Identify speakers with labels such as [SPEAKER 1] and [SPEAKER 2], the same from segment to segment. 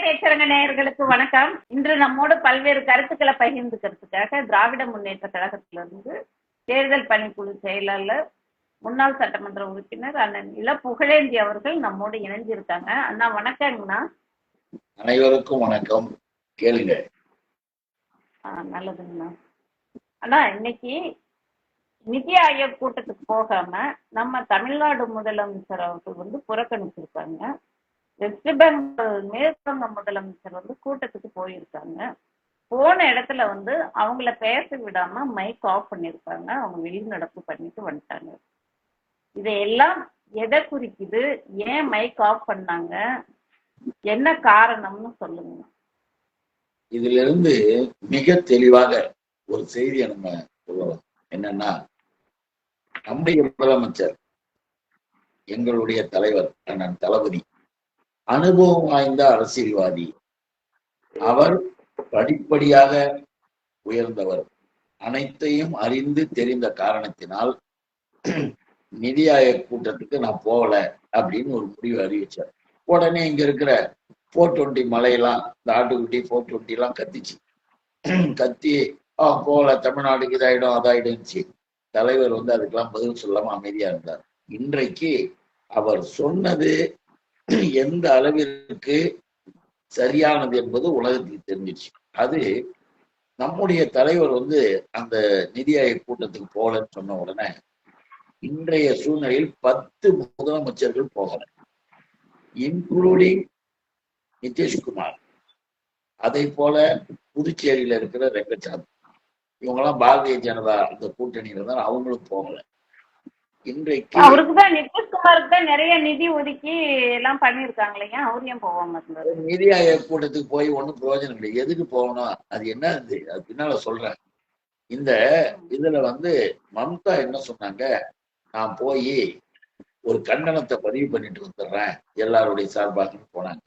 [SPEAKER 1] பேச்சரங்க நேயர்களுக்கு வணக்கம். இன்று நம்மோடு பல்வேறு கருத்துக்களை பகிர்ந்துக்கிறதுக்காக திராவிட முன்னேற்ற கழகத்திலிருந்து தேர்தல் பணிக்குழு செயலாளர் முன்னாள் சட்டமன்ற உறுப்பினர் அண்ணன் இள புகழேந்தி அவர்கள் நம்மோடு இணைஞ்சிருக்காங்க. அண்ணா வணக்கங்கண்ணா.
[SPEAKER 2] அனைவருக்கும் வணக்கம். கேளுங்க.
[SPEAKER 1] நல்லதுங்கண்ணா. அண்ணா, இன்னைக்கு நிதி ஆயோக் கூட்டத்துக்கு போகாம நம்ம தமிழ்நாடு முதலமைச்சர் அவர்கள் புறக்கணிச்சிருக்காங்க. வெஸ்ட் பெங்கால் மேற்கு வங்க முதலமைச்சர் கூட்டத்துக்கு போயிருக்காங்க. போன இடத்துல அவங்கள பேச விடாம மைக் ஆஃப் பண்ணிருக்காங்க. அவங்க வெளிநடப்பு பண்ணிட்டு வந்துட்டாங்க. இதையெல்லாம் எதை குறிக்குது? ஏன் மைக் ஆஃப் பண்ணாங்க? என்ன காரணம்னு சொல்லுங்க.
[SPEAKER 2] இதுல இருந்து மிக தெளிவாக ஒரு செய்தியை நம்ம சொல்லலாம். என்னன்னா, நம்முடைய முதலமைச்சர், எங்களுடைய தலைவர் அண்ணன் தளபதி அனுபவம் வாய்ந்த அரசியல்வாதி. அவர் படிப்படியாக உயர்ந்தவர். அனைத்தையும் அறிந்து தெரிந்த காரணத்தினால் நிதி ஆயோக் கூட்டத்துக்கு நான் போகல அப்படின்னு ஒரு முடிவு அறிவிச்சார். உடனே இங்க இருக்கிற 420 மலையெல்லாம், இந்த ஆட்டுக்குட்டி 420 எல்லாம் கத்திச்சு. கத்தி போகல, தமிழ்நாடுக்கு இதாயிடும் அதாயிடுச்சு. தலைவர் அதுக்கெல்லாம் பதில் சொல்லாம அமைதியா இருந்தார். இன்றைக்கு அவர் சொன்னது எந்த அளவிற்கு சரியானது என்பது உலகத்துக்கு தெரிஞ்சிச்சு. அது நம்முடைய தலைவர் அந்த நிதி ஆயோக் கூட்டத்துக்கு போகலன்னு சொன்ன உடனே இன்றைய சூழ்நிலையில் 10 முதலமைச்சர்கள் போகல, இன்க்ளூடிங் நிதிஷ்குமார். அதை போல புதுச்சேரியில இருக்கிற ரெங்கசாமி, இவங்கெல்லாம் பாரதிய ஜனதா அந்த கூட்டணியில தான், அவங்களும் போகல. இன்றைக்கு
[SPEAKER 1] அவருக்குதான் நிதிஷ்குமாருக்கு தான் நிறைய நிதி ஒதுக்கி எல்லாம் பண்ணிருக்காங்க இல்லையா? அவரு ஏன் போகாம இருந்தாரு?
[SPEAKER 2] நிதி ஆயோக் கூட்டத்துக்கு போய் ஒன்னும் பிரயோஜனம் இல்லை. எதுக்கு போகணும்? அது என்ன, அது பின்னால சொல்றேன். இந்த இதுல மம்தா என்ன சொன்னாங்க, நான் போய் ஒரு கண்டனத்தை பதிவு பண்ணிட்டு வந்துடுறேன் எல்லாருடைய சார்பாக போனாங்க.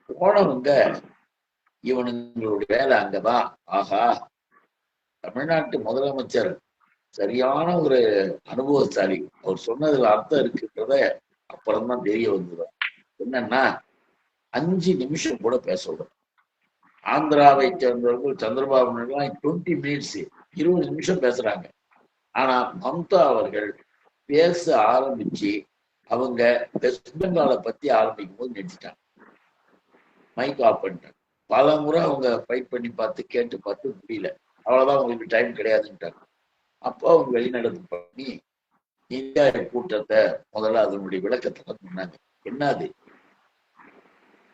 [SPEAKER 2] போனவங்க இவனுங்களுடைய வேலை அங்கதான். ஆகா, தமிழ்நாட்டு முதலமைச்சர் சரியான ஒரு அனுபவசாலி, அவர் சொன்னதுல அர்த்தம் இருக்குன்றத அப்புறம்தான் தெரிய வந்துடும். என்னன்னா, 5 நிமிஷம் கூட பேச விடும். ஆந்திராவை சேர்ந்தவர்கள் சந்திரபாபு நாயுடு 20 மினிட்ஸ், 20 நிமிஷம் பேசுறாங்க. ஆனா மம்தா அவர்கள் பேச ஆரம்பிச்சு அவங்க வெஸ்ட் பெங்காலை பத்தி ஆரம்பிக்கும் போது நிறுத்திட்டாங்க, மைக் ஆஃப் பண்ணிட்டாங்க. பல முறை அவங்க ஃபைட் பண்ணி பார்த்து கேட்டு பார்த்து முடியல. அவ்வளவுதான், உங்களுக்கு டைம் கிடையாதுன்ட்டாங்க. அப்போ அவங்க வெளிநடப்பு பண்ணி நிதி ஆயோக் கூட்டத்தை முதல்ல அதனுடைய விளக்கத்தை சொன்னாங்க. என்னது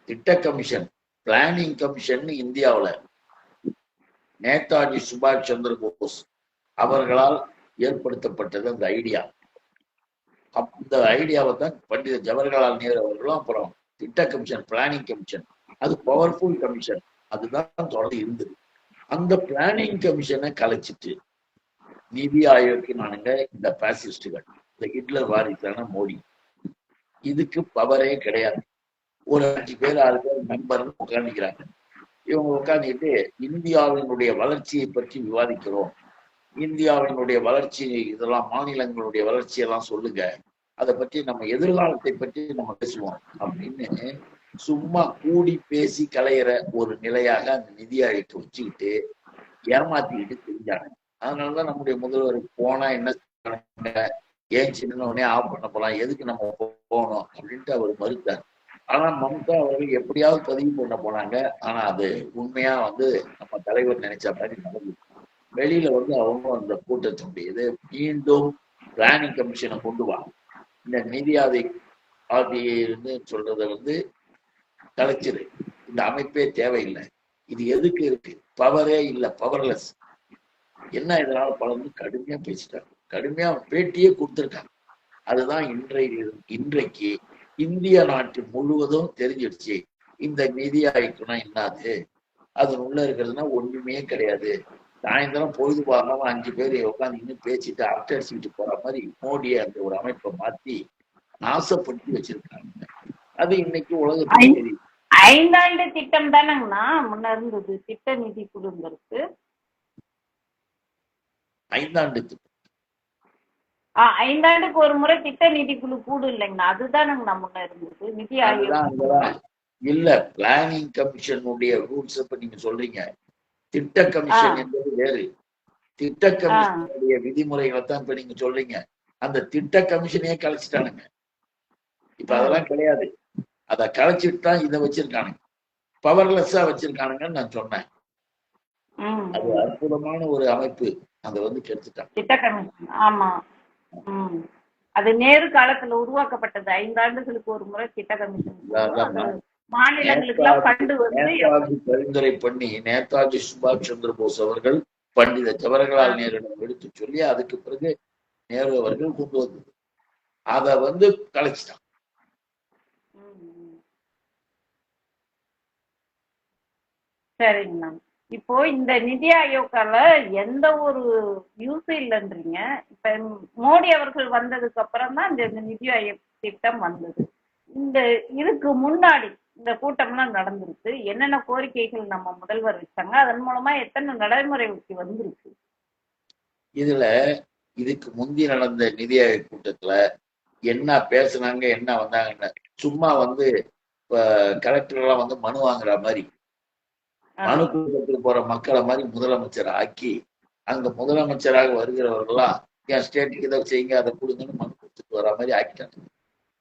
[SPEAKER 2] திட்ட கமிஷன், பிளானிங் கமிஷன் இந்தியாவுல நேதாஜி சுபாஷ் சந்திர போஸ் அவர்களால் ஏற்படுத்தப்பட்டது அந்த ஐடியா. அந்த ஐடியாவை தான் பண்டித ஜவஹர்லால் நேரு அவர்களும், அப்புறம் திட்ட கமிஷன், பிளானிங் கமிஷன், அது பவர்ஃபுல் கமிஷன், அதுதான் தொடர்ந்து இருந்தது. அந்த பிளானிங் கமிஷனை கலைச்சிட்டு நிதி ஆயோக்கு நானுங்க இந்த பாசிஸ்டுகள், இந்த ஹிட்லர் வாரிசான மோடி, இதுக்கு பவரே கிடையாது. ஒரு 5 பேர் 6 பேர் மெம்பர் உட்காந்துக்கிறாங்க. இவங்க உட்காந்துட்டு இந்தியாவினுடைய வளர்ச்சியை பற்றி விவாதிக்கிறோம், இந்தியாவினுடைய வளர்ச்சி, இதெல்லாம் மாநிலங்களுடைய வளர்ச்சியெல்லாம் சொல்லுங்க, அதை பற்றி நம்ம எதிர்காலத்தை பற்றி நம்ம பேசுவோம் அப்படின்னு சும்மா கூடி பேசி கலையிற ஒரு நிலையாக அந்த நிதி ஆயோக்கு வச்சுக்கிட்டு ஏமாத்திக்கிட்டு தெரிஞ்சாங்க. அதனாலதான் நம்முடைய முதல்வர் போனா என்ன, ஏன் சின்ன உடனே ஆஃப் பண்ண போலாம், எதுக்கு நம்ம போகணும் அப்படின்ட்டு அவர் மறுத்தார். ஆனா மம்தா அவர்கள் எப்படியாவது பதிவு பண்ண போனாங்க. ஆனா அது உண்மையா நம்ம தலைவர் நினைச்ச மாதிரி நடந்தது. வெளியில அவங்க அந்த கூட்டத்தினுடைய இது மீண்டும் பிளானிங் கமிஷனை கொண்டு வாங்க, இந்த நிதி ஆதின்னு சொல்றத கலைச்சிரு, இந்த அமைப்பே தேவையில்லை, இது எதுக்கு இருக்கு, பவரே இல்லை, பவர்லெஸ். என்ன இதனால பலந்து கடுமையா பேசிட்டாங்க, கடுமையா பேட்டியே கொடுத்துருக்காங்க. அதுதான் இன்றைக்கு இந்திய நாட்டு முழுவதும் தெரிஞ்சிடுச்சு, இந்த நிதி ஆயோக்குனா என்னது, அது உள்ள இருக்கிறதுனா ஒண்ணுமே கிடையாது. சாயந்தரம் பொழுது பார்க்காம 5 பேர் உட்காந்து பேசிட்டு அரட்டை அடிச்சுக்கிட்டு போற மாதிரி மோடியை அந்த ஒரு அமைப்பை மாத்தி நாசப்படுத்தி வச்சிருக்காங்க. அது இன்னைக்கு உலகத்துக்கு தெரியும்.
[SPEAKER 1] 5 ஆண்டு திட்டம் தானங்கண்ணா முன்ன இருந்தது, திட்ட நிதி குழுங்கிறது
[SPEAKER 2] 5 ஆண்டு திட்டம்.
[SPEAKER 1] 5 ஆண்டுக்கு ஒரு முறை திட்ட நிதி குழு கூடு இல்லைங்கண்ணா, அதுதானங்கண்ணா முன்ன இருந்தது நிதி ஆயோக்.
[SPEAKER 2] இல்ல, பிளானிங் கமிஷனுடைய ரூல்ஸ் இப்ப நீங்க சொல்றீங்க. திட்ட கமிஷன் என்பது வேறு. திட்ட கமிஷனுடைய விதிமுறைகளை தான் இப்ப நீங்க சொல்றீங்க. அந்த திட்ட கமிஷனையே கலைச்சிட்டானுங்க. இப்ப அதெல்லாம் கிடையாது. அத கலைச்சிட்டு தான் இதை வச்சிருக்கானுங்க. பவர்லெஸ்ஸா வச்சிருக்கானுங்கன்னு நான் சொன்னேன். அது அற்புதமான ஒரு அமைப்பு. அதை வந்து கெடுத்துட்டான்.
[SPEAKER 1] திட்ட கமிஷன். ஆமா. அது நேரு காலத்துல உருவாக்கப்பட்டது. 5 ஆண்டுகளுக்கு ஒரு முறை திட்ட கமிஷன் மாநிலங்களுக்கெல்லாம் ஃபண்ட் வந்து
[SPEAKER 2] பரிந்துரை பண்ணி நேதாஜி சுபாஷ் சந்திர போஸ் அவர்கள் பண்டித ஜவஹர்லால் நேருவிடம் எடுத்து சொல்லி அதுக்கு பிறகு நேரு அவர்கள் கொண்டு வந்தது. அத வந்து கலைச்சிட்டான்.
[SPEAKER 1] சரிங்கண்ணா. இப்போ இந்த நிதி ஆயோக்கால எந்த ஒரு யூஸ் இல்லைன்றீங்க. இப்ப மோடி அவர்கள் வந்ததுக்கு அப்புறம் தான் இந்த நிதி ஆயோக் திட்டம் வந்தது. இந்த இதுக்கு முன்னாடி இந்த கூட்டம்லாம் நடந்திருக்கு. என்னென்ன கோரிக்கைகள் நம்ம முதல்வர் வச்சாங்க, அதன் மூலமா எத்தனை நடைமுறைக்கு வந்திருக்கு?
[SPEAKER 2] இதுக்கு முந்தி நடந்த நிதி ஆயோக் கூட்டத்துல என்ன பேசுனாங்க, என்ன வந்தாங்கன்னு சும்மா வந்து கலெக்டர் எல்லாம் வந்து மனு வாங்குற மாதிரி மனு கூட்டத்துக்கு போற மக்களை மாதிரி முதலமைச்சர் ஆக்கி அங்க முதலமைச்சராக வருகிறவர்கள்லாம் என் ஸ்டேட்டுக்கு இதை செய்யுங்க அதை கொடுங்கன்னு மனு கொடுத்துட்டு வர மாதிரி ஆக்கிட்டாங்க.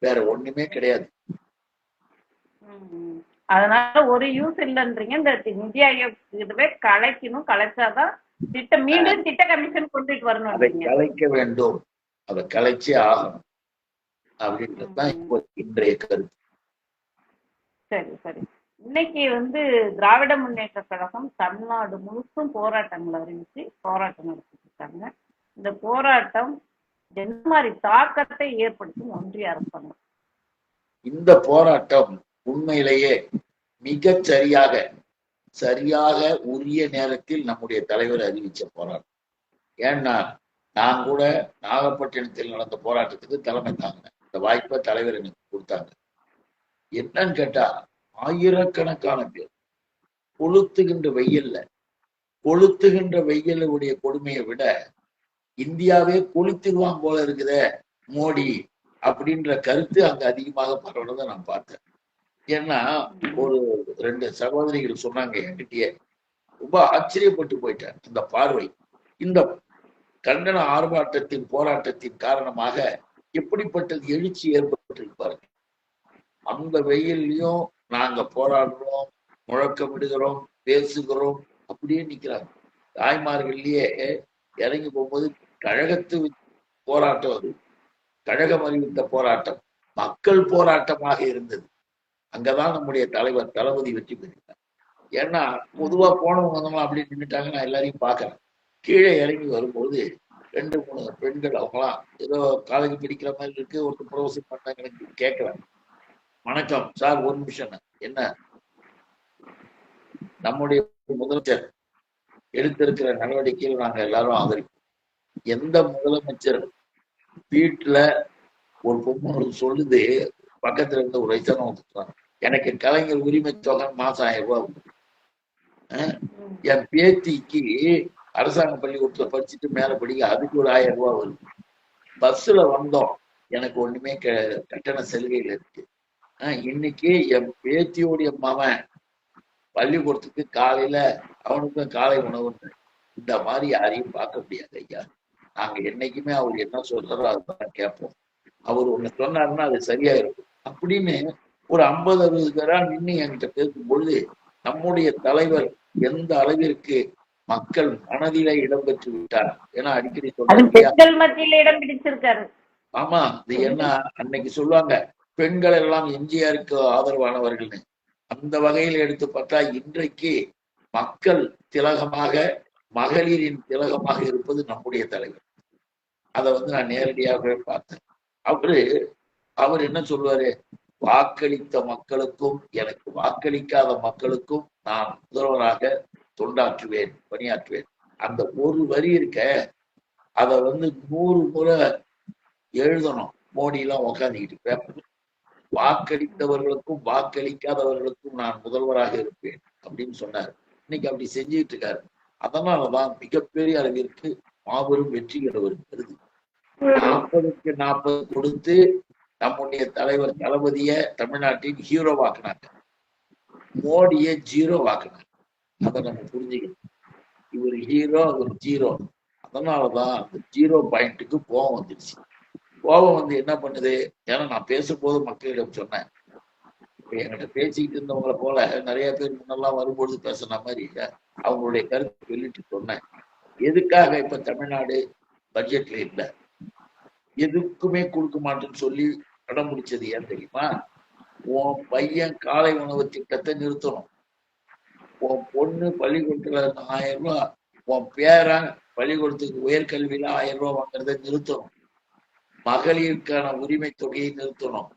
[SPEAKER 2] வேற ஒண்ணுமே கிடையாது.
[SPEAKER 1] அதனால ஒரு யூஸ் இல்லைன்றீங்க. இந்த நிதி ஆயோக் இதுவே கலைக்கணும், கலைச்சாதான் திட்டம் மீண்டும் திட்ட கமிஷன் கொண்டுட்டு வரணும்.
[SPEAKER 2] அதை கலைக்க வேண்டும், அதை கலைச்சே ஆகணும் அப்படின்றதுதான் இப்போ இன்றைய கருத்து.
[SPEAKER 1] சரி சரி. இன்னைக்கு வந்து திராவிட முன்னேற்ற கழகம் தமிழ்நாடு முழுசும் போராட்டங்கள் அறிவிச்சு போராட்டம் நடத்திட்டு இருக்காங்க. இந்த போராட்டம் என்ன மாதிரி தாக்கத்தை ஏற்படுத்தும் ஒன்றிய அரசாங்கம்?
[SPEAKER 2] இந்த போராட்டம் உண்மையிலேயே மிக சரியாக உரிய நேரத்தில் நம்முடைய தலைவர் அறிவிச்ச போராட்டம். ஏன்னா நான் கூட நாகப்பட்டினத்தில் நடந்த போராட்டத்துக்கு தலைமை தாங்கினேன். இந்த வாய்ப்பை தலைவர் எனக்கு கொடுத்தாங்க. என்னன்னு கேட்டா, ஆயிரக்கணக்கான பேர் கொளுத்துகின்ற வெயிலுடைய கொடுமையை விட இந்தியாவே கொளுத்துவான் போல இருக்குதே மோடி அப்படின்ற கருத்து அங்க அதிகமாக பரவுறதை நான் பார்த்தேன். ஏன்னா ஒரு 2 சகோதரிகள் சொன்னாங்க என்கிட்டயே, ரொம்ப ஆச்சரியப்பட்டு போயிட்டேன் அந்த பார்வை. இந்த கண்டன ஆர்ப்பாட்டத்தின் போராட்டத்தின் காரணமாக எப்படிப்பட்டது எழுச்சி ஏற்பட்டிருப்பாரு. அந்த வெயிலையும் நாங்க போராடுறோம், முழக்கமிடுகிறோம், பேசுகிறோம், அப்படியே நிக்கிறாங்க. தாய்மார்கள்லயே இறங்கி போகும்போது கழகத்து போராட்டம், அது கழகம் அறிவித்த போராட்டம் மக்கள் போராட்டமாக இருந்தது. அங்கதான் நம்முடைய தலைவர் தளபதி வெற்றி பெற்றார். ஏன்னா பொதுவா போனவங்க அப்படி நின்றுட்டாங்க. நான் எல்லாரையும் பார்க்கறேன். கீழே இறங்கி வரும்போது 2-3 பெண்கள், அவங்களாம் ஏதோ காலேஜ் படிக்கிற மாதிரி இருக்கு, ஒருத்தர் ப்ரொஃபஸர் பண்ணாங்க. எனக்கு கேட்கலாம், வணக்கம் சார், ஒரு நிமிஷம், என்ன நம்முடைய முதலமைச்சர் எடுத்திருக்கிற நடவடிக்கையில் நாங்க எல்லாரும் ஆதரிப்போம். எந்த முதலமைச்சர் வீட்டுல ஒரு பொண்ணு சொல்லுது, பக்கத்துல இருந்த ஒரு வயசான எனக்கு கலைஞர் உரிமை தொகை மாசம் 1000 ரூபாய், என் பேத்திக்கு அரசாங்க பள்ளிக்கூடத்துல படிச்சுட்டு மேல படிக்க அதுக்கு ஒரு 1000 ரூபாய் வருது. பஸ்ல வந்தோம், எனக்கு ஒண்ணுமே கட்டண சலுகைகள் இருக்கு. இன்னைக்கு என் பேத்தியோடைய மகன் பள்ளிக்கூடத்துக்கு காலையில அவனுக்கும் காலை உணவு, இந்த மாதிரி யாரையும் பார்க்க முடியாது ஐயா. நாங்க என்னைக்குமே அவர் என்ன சொல்றாரோ அதுதான் கேட்போம். அவர் ஒண்ணு சொன்னாருன்னா அது சரியா இருக்கும் அப்படின்னு ஒரு 50-60 பேரா நின்று என்கிட்ட பேசும்பொழுது நம்முடைய தலைவர் எந்த அளவிற்கு மக்கள் மனதில இடம் பெற்று விட்டார். ஏன்னா அடிக்கடி
[SPEAKER 1] சொல்றாரு.
[SPEAKER 2] ஆமா, இது என்ன அன்னைக்கு சொல்லுவாங்க, பெண்கள் எல்லாம் எம்ஜிஆருக்கு ஆதரவானவர்கள்னு. அந்த வகையில் எடுத்து பார்த்தா இன்றைக்கு மக்கள் திலகமாக, மகளிரின் திலகமாக இருப்பது நம்முடைய தலைவர். அதை வந்து நான் நேரடியாகவே பார்த்தேன். அவர் என்ன சொல்லுவாரு, வாக்களித்த மக்களுக்கும் எனக்கு வாக்களிக்காத மக்களுக்கும் நான் முதல்வராக தொண்டாற்றுவேன், பணியாற்றுவேன். அந்த ஒரு வரி இருக்க, அதை வந்து 100 முறை எழுதணும். மோடி எல்லாம் உக்காந்துக்கிட்டு பேப்பர், வாக்களித்தவர்களுக்கும் வாக்களிக்காதவர்களுக்கும் நான் முதல்வராக இருப்பேன் அப்படின்னு சொன்னார். இன்னைக்கு அப்படி செஞ்சுட்டு இருக்காரு. அதனாலதான் மிகப்பெரிய அளவிற்கு மாபெரும் வெற்றிகள் அவருக்கு வருது. 40க்கு 40 கொடுத்து நம்முடைய தலைவர் தளபதிய தமிழ்நாட்டின் ஹீரோவாக்குனாங்க. மோடியை ஜீரோ ஆக்குனாங்க. அதை நம்ம புரிஞ்சுக்கணும். இவர் ஹீரோ, அவர் ஜீரோ. அதனாலதான் அந்த ஜீரோ பாயிண்ட்டுக்கு கோவம் வந்துருச்சு. கோவம் வந்து என்ன பண்ணுது? ஏன்னா நான் பேசும்போது மக்களிடம் சொன்னேன், என்கிட்ட பேசிக்கிட்டு இருந்தவங்களை போல நிறைய பேர் முன்னெல்லாம் வரும்பொழுது பேசுன மாதிரி அவங்களுடைய கருத்தை சொல்லிட்டு சொன்னேன். எதுக்காக இப்ப தமிழ்நாடு பட்ஜெட்ல இல்லை, எதுக்குமே கொடுக்க மாட்டேன்னு சொல்லி அடம் முடிச்சது ஏன் தெரியுமா? உன் பையன் காலை உணவு திட்டத்தை நிறுத்தணும், உன் பொண்ணு பள்ளிக்கூடத்துல 1000 ரூபாய், உன் பேரன் பள்ளிக்கூடத்துக்கு உயர்கல்வியில 1000 ரூபாய் வாங்குறத நிறுத்தணும், மகளிருக்கான உரிமை தொகையை நிறுத்தணும்,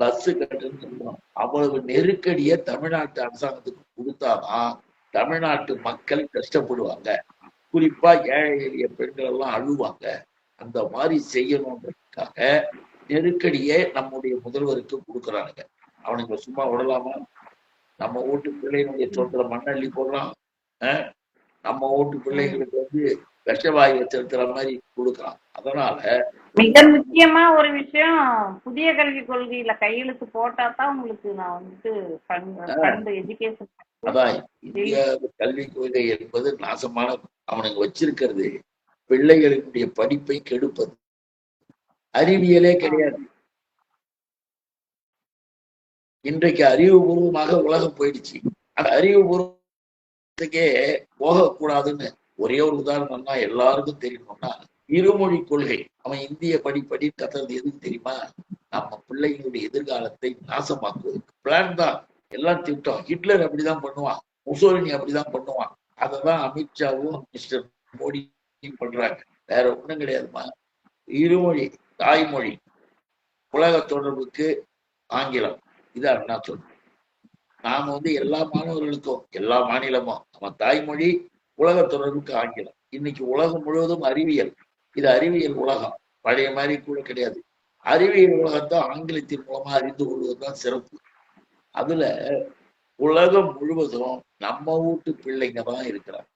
[SPEAKER 2] பஸ் கட்டணம் நிறுத்தணும். அவ்வளவு நெருக்கடியை தமிழ்நாட்டு அரசாங்கத்துக்கு கொடுத்தாதான் தமிழ்நாட்டு மக்கள் கஷ்டப்படுவாங்க. குறிப்பா ஏழை எளிய பெண்கள் எல்லாம் அழுவாங்க. அந்த மாதிரி செய்யணுன்றதுக்காக நெருக்கடியே நம்முடைய முதல்வருக்கு கொடுக்குறானுங்க. அவனுங்க சும்மா விடலாமா? நம்ம வீட்டு பிள்ளைகளுடைய சொல்ற மண்ணள்ளி போடுறான், நம்ம வீட்டு பிள்ளைங்களுக்கு வந்து விஷவாயுவை செலுத்துற மாதிரி கொடுக்குறான். அதனால
[SPEAKER 1] மிக முக்கியமா ஒரு விஷயம், புதிய கல்விக் கொள்கையில கையெழுத்து போட்டா தான் உங்களுக்கு நான் வந்துட்டு ஃபண்ட் எஜுகேஷன்.
[SPEAKER 2] அதான் இந்திய கல்விக் கொள்கை என்பது நாசமான, அவனுங்க வச்சிருக்கிறது பிள்ளைகளுடைய படிப்பை கெடுப்பது. அறிவியலே கிடையாது. இன்றைக்கு அறிவுபூர்வமாக உலகம் போயிடுச்சு. அந்த அறிவுபூர்வத்துக்கே போகக்கூடாதுன்னு ஒரே ஒரு உதாரணம் தான் எல்லாருக்கும் தெரியணும்னா, இருமொழி கொள்கை. அவன் இந்திய படிப்படி கத்துறது எதுக்கு தெரியுமா? நம்ம பிள்ளைகளுடைய எதிர்காலத்தை நாசமாக்குவதற்கு பிளான் தான். எல்லாம் திட்டம். ஹிட்லர் அப்படிதான் பண்ணுவான், முசோலினி அப்படிதான் பண்ணுவான். அததான் அமித்ஷாவும் மிஸ்டர் மோடியும் பண்றாங்க. வேற ஒண்ணும் கிடையாதுமா. இருமொழி, தாய்மொழி, உலக தொடர்புக்கு ஆங்கிலம், இதான் நான் சொல்றேன். நாம வந்து எல்லா மாணவர்களுக்கும், எல்லா மாநிலமும் நம்ம தாய்மொழி, உலக தொடர்புக்கு ஆங்கிலம். இன்னைக்கு உலகம் முழுவதும் அறிவியல். இது அறிவியல் உலகம், பழைய மாதிரி கூட கிடையாது. அறிவியல் உலகத்தை ஆங்கிலத்தின் மூலமா அறிந்து கொள்வதுதான் சிறப்பு. அதுல உலகம் முழுவதும் நம்ம வீட்டு பிள்ளைங்க தான் இருக்கிறாங்க.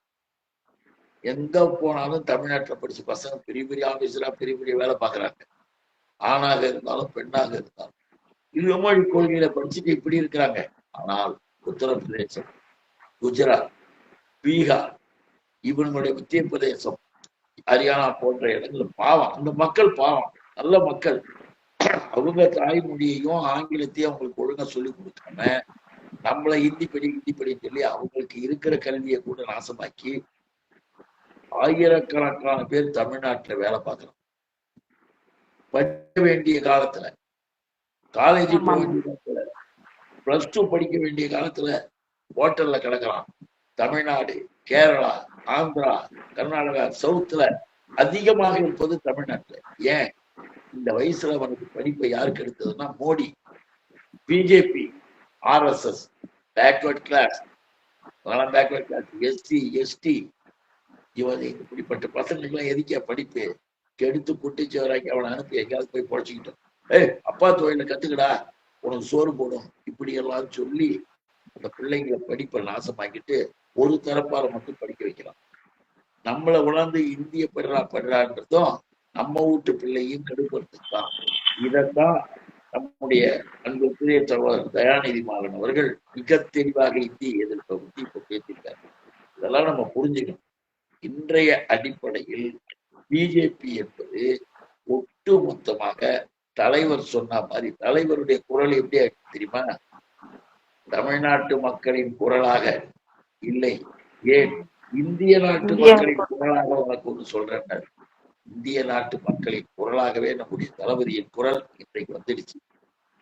[SPEAKER 2] எங்க போனாலும் தமிழ்நாட்டில் படிச்ச பசங்க பெரிய பெரிய ஆபீஸரா பெரிய பெரிய வேலை பார்க்கறாங்க. ஆணாக இருந்தாலும் பெண்ணாக இருந்தாலும் இருமொழி கொள்கையில படிச்சுட்டு இப்படி இருக்கிறாங்க. ஆனால் உத்தரப்பிரதேசம், குஜராத், பீகார், இவனுடைய மத்திய பிரதேசம், ஹரியானா போன்ற இடங்கள் பாவம். அந்த மக்கள் பாவம், நல்ல மக்கள். அவங்க தாய்மொழியையும் ஆங்கிலத்தையும் அவங்களுக்கு ஒழுங்கா சொல்லி கொடுக்காம நம்மளை ஹிந்தி படின்னு சொல்லி அவங்களுக்கு இருக்கிற கல்வியை கூட நாசமாக்கி ஆயிரக்கணக்கான பேர் தமிழ்நாட்டுல வேலை பார்க்கிறோம். படிக்க வேண்டிய காலத்துல, காலேஜ் போக வேண்டிய காலத்துல, +2 படிக்க வேண்டிய காலத்துல ஹோட்டல்ல கிடக்கிறான். தமிழ்நாடு, கேரளா, ஆந்திரா, கர்நாடகா, சவுத்துல அதிகமாக இருப்பது தமிழ்நாட்டுல. ஏன்? இந்த வயசுல அவனுக்கு படிப்பை யாருக்கு எடுத்ததுன்னா Modi, BJP, RSS, backward class, backward class, SC, ST, இவன் இப்படிப்பட்ட பசங்களுக்குலாம் எதுக்கே படிப்பு? கெடுத்து குட்டிச்சவராக்கி அவனை அனுப்பி எங்கேயாவது போய் பொழைச்சிக்கிட்டோம். அப்பா தொழில கத்துக்கடா, உனக்கு சோறு போடும், இப்படி எல்லாம் சொல்லி அந்த பிள்ளைங்களை படிப்பை நாசமாக்கிட்டு ஒரு தரப்பால மட்டும் படிக்க வைக்கலாம். நம்மளை உணர்ந்து இந்திய படுறான்றதும் நம்ம வீட்டு பிள்ளையும் கெடுப்படுத்து தான். இதைத்தான் நம்முடைய அன்புக்குரிய சகோதரர் தயாநிதி மாறன் அவர்கள் மிக தெளிவாக இந்திய எதிர்ப்பை பற்றி இப்ப பேசியிருக்காரு. இதெல்லாம் நம்ம புரிஞ்சுக்கணும். இன்றைய அடிப்படையில் பிஜேபி என்பது ஒட்டுமொத்தமாக தலைவர் சொன்ன மாதிரி, தலைவருடைய குரல் எப்படி தெரியுமா? தமிழ்நாட்டு மக்களின் குரலாக இல்லை, ஏன் இந்திய நாட்டு மக்களின் குரலாக உனக்கு ஒன்று சொல்றேன். இந்திய நாட்டு மக்களின் குரலாகவே நம்முடைய தளபதியின் குரல் இன்றைக்கு வந்துடுச்சு.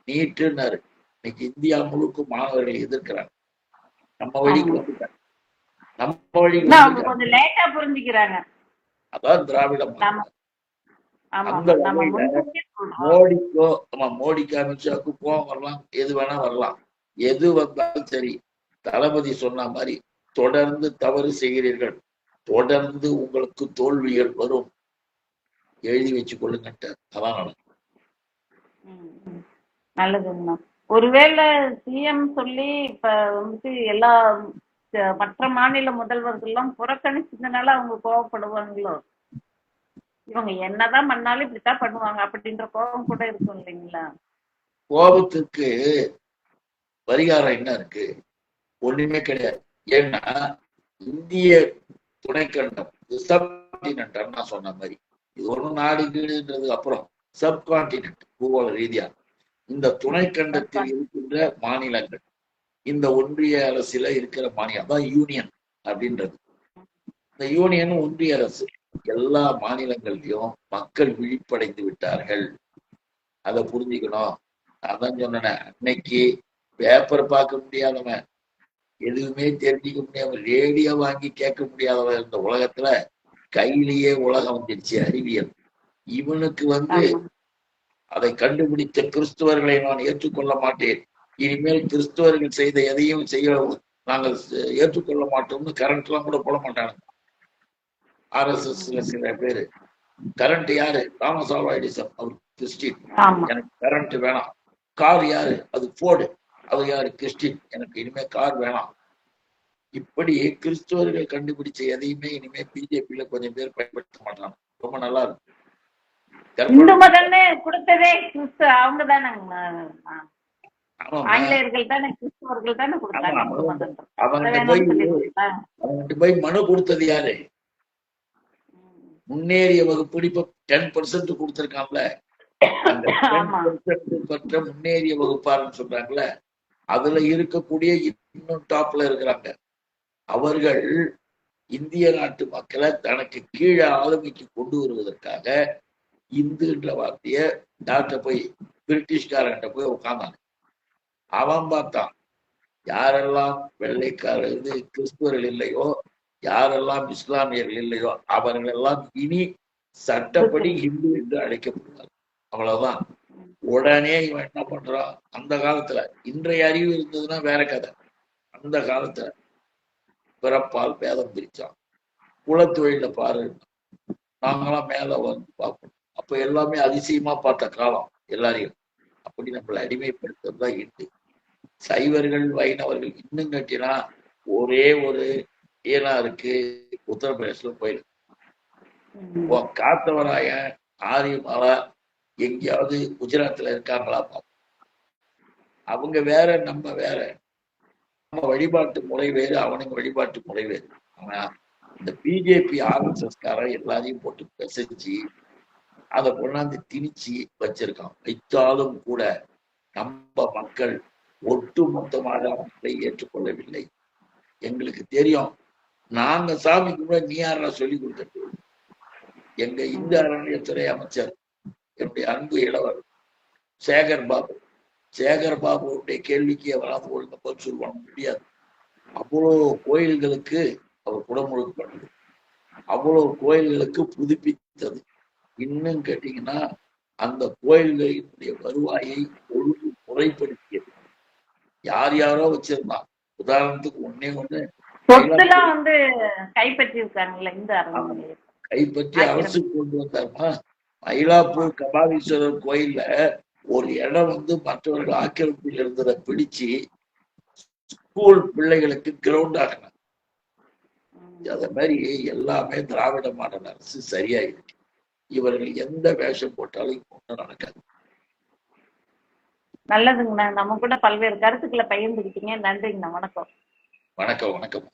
[SPEAKER 2] நீட்டுன்னாரு, இன்னைக்கு இந்தியா முழுக்க மாணவர்கள் எதிர்க்கிறாங்க. நம்ம வழிக்கு வந்துட்டாங்க, நம்ம வழிக்கு
[SPEAKER 1] கொஞ்சம் லேட்டா புரிஞ்சுக்கிறாங்க.
[SPEAKER 2] அதான் திராவிட மாடல். அந்த வகையில மோடிக்கோ, மோடிக்கு அமித்ஷாவுக்கு கோவம் வரலாம், எது வேணா வரலாம். எது வந்தாலும் சரி, தளபதி சொன்ன மாதிரி தொடர்ந்து தவறு செய்கிறீர்கள், தொடர்ந்து உங்களுக்கு தோல்விகள் வரும், எழுதி வச்சு கொள்ளுங்கட்ட. அதான் நடக்கும்.
[SPEAKER 1] நல்லதுங்கண்ணா. ஒருவேளை சிஎம் சொல்லி இப்ப வந்துட்டு எல்லா மற்ற மாநில முதல்வர்கள் எல்லாம் புறக்கணிச்சதுனால அவங்க கோவப்படுவாங்களோ? இவங்க என்னதான் பண்ணாலும் இப்படித்தான் பண்ணுவாங்க அப்படின்ற கோபம் கூட இருக்கும் இல்லைங்களா?
[SPEAKER 2] கோபத்துக்கு பரிகாரம் என்ன இருக்கு? ஒண்ணுமே கிடையாது. ஏன்னா இந்திய துணைக்கண்டம் சப்கான்டினென்ட் நான் சொன்ன மாதிரி இது ஒன்றும் நாடு கீடுன்றது அப்புறம் சப்கான்டினென்ட் பூகோள ரீதியா இந்த துணைக்கண்டத்தில் இருக்கின்ற மாநிலங்கள் இந்த ஒன்றிய அரசுல இருக்கிற மாநிலம் தான் யூனியன் அப்படின்றது. இந்த யூனியன் ஒன்றிய அரசு எல்லா மாநிலங்கள்லயும் மக்கள் விழிப்படைந்து விட்டார்கள். அதை புரிஞ்சுக்கணும். அதான் சொன்னேன், அன்னைக்கு பேப்பர் பார்க்க முடியாதவன், எதுவுமே தெரிஞ்சுக்க முடியாம, ரேடியோ வாங்கி கேட்க முடியாதவன் இந்த உலகத்துல கையிலேயே உலகம் வந்துடுச்சு அறிவியல். இவனுக்கு அதை கண்டுபிடித்த கிறிஸ்துவர்களை நான் ஏற்றுக்கொள்ள மாட்டேன், இனிமேல் கிறிஸ்துவர்கள் செய்த எதையும் செய்ய நாங்கள் ஏற்றுக்கொள்ள மாட்டோம்னு கரண்ட் எல்லாம் கூட போட மாட்டாங்க. RSSல சில பேரு கரண்ட் யாரு, தாமஸ் ஆல்வா எடிசன், அவர் கிறிஸ்டின், எனக்கு கரண்ட் வேணாம். கார் யாரு, அது போர்டு, அவர் யாரு, கிறிஸ்டின், எனக்கு இனிமே கார் வேணாம். இப்படி கிறிஸ்துவர்கள் கண்டுபிடிச்ச எதையுமே இனிமே பிஜேபியில கொஞ்சம் பேர் பயன்படுத்த மாட்டாங்க. ரொம்ப நல்லா இருக்கும்.
[SPEAKER 1] இந்து மதம்னு கொடுத்ததே கிறிஸ்து அவங்க தானே, ஆங்கிலேயர்கள் தானே, கிறிஸ்துவர்கள் தானே கொடுத்தாங்க.
[SPEAKER 2] அவங்ககிட்ட போய் மனு கொடுத்தது யாரு, முன்னேறிய வகுப்பு இப்ப 10% கொடுத்திருக்காங்கல்ல, அந்த 10% பெற்ற முன்னேறிய வகுப்பாருன்னு சொல்றாங்கல்ல, அதுல இருக்கக்கூடிய இன்னும் டாப்ல இருக்கிறாங்க. அவர்கள் இந்திய நாட்டு மக்களை தனக்கு கீழே ஆளுமைக்கு கொண்டு வருவதற்காக இந்துன்ற வார்த்தைய டாக்டர் போய் பிரிட்டிஷ்காரன்ட்ட போய் உட்கார்ந்தாங்க. அவன் பார்த்தான், யாரெல்லாம் வெள்ளைக்கார கிறிஸ்துவர்கள் இல்லையோ, யாரெல்லாம் இஸ்லாமியர்கள் இல்லையோ, அவர்கள் எல்லாம் இனி சட்டப்படி இந்து என்று அழைக்கப்படுவார். அவ்வளவுதான். உடனே இவன் என்ன பண்றான், அந்த காலத்துல, இன்றைய அறிவு இருந்ததுன்னா வேற கதை, அந்த காலத்துல பிறப்பால் பேதம் பிரிச்சான். குலத்தொழில பாரு, நாங்களாம் மேல வந்து பார்ப்போம். அப்ப எல்லாமே அதிசயமா பார்த்த காலம் எல்லாரையும். அப்படி நம்மளை அடிமைப்படுத்துறதுதான் இந்து. சைவர்கள் வைணவர்கள் இன்னும் கட்டினா ஒரே ஒரு ஏனா இருக்கு, உத்தரப்பிரதேசல போயிருக்கு. காத்தவராயன் ஆரியமாலா எங்கேயாவது குஜராத்ல இருக்காங்களா பார்ப்போம். அவங்க வேற, நம்ம வேற. நம்ம வழிபாட்டு முறை வேறு, அவனுங்க வழிபாட்டு முறை வேறு. ஆனா இந்த பிஜேபி RSS காரன் எல்லாரையும் போட்டு பிசைஞ்சு அதை கொண்டாந்து திணிச்சு வச்சிருக்கான். வைத்தாலும் கூட நம்ம மக்கள் ஒட்டு மொத்தமாக அவங்களை ஏற்றுக்கொள்ளவில்லை. எங்களுக்கு தெரியும், நாங்க சாமி கூட நீ யாரா சொல்லி கொடுத்தது. எங்க இந்து அறநிலையத்துறை அமைச்சர், என்னுடைய அன்பு இளவர் சேகர் பாபுடைய கேள்விக்கு அவரால் ஒழுங்க பதில் சொல்ல முடியாது. அவ்வளவு கோயில்களுக்கு அவர் குடமுழுக்கு பண்ணது, அவ்வளவு கோயில்களுக்கு புதுப்பித்தது. இன்னும் கேட்டீங்கன்னா அந்த கோயில்களினுடைய வருவாயை ஒழுங்கு முறைப்படுத்தியது. யார் யாரோ வச்சிருந்தான். உதாரணத்துக்கு ஒண்ணு கைப்பற்றி அரசு கொண்டு வந்தாருமா. மயிலாப்பூர் கபாலீஸ்வரர் கோயில்ல ஒரு இடம் மற்றவர்கள் ஆக்கிரமிப்பில் இருந்ததை பிடிச்சு ஸ்கூல் பிள்ளைகளுக்கு கிரவுண்ட் ஆகினாங்க. அத மாதிரி எல்லாமே திராவிட மாடல் அரசு சரியாயிருக்கு. இவர்கள் எந்த வேஷம் போட்டாலும் ஒன்றும் நடக்காது.
[SPEAKER 1] நல்லதுங்கண்ணா. நம்ம கூட பல்வேறு கருத்துக்களை பகிர்ந்துக்கிட்டீங்க. நன்றிங்கண்ணா. வணக்கம்.
[SPEAKER 2] வணக்கம்.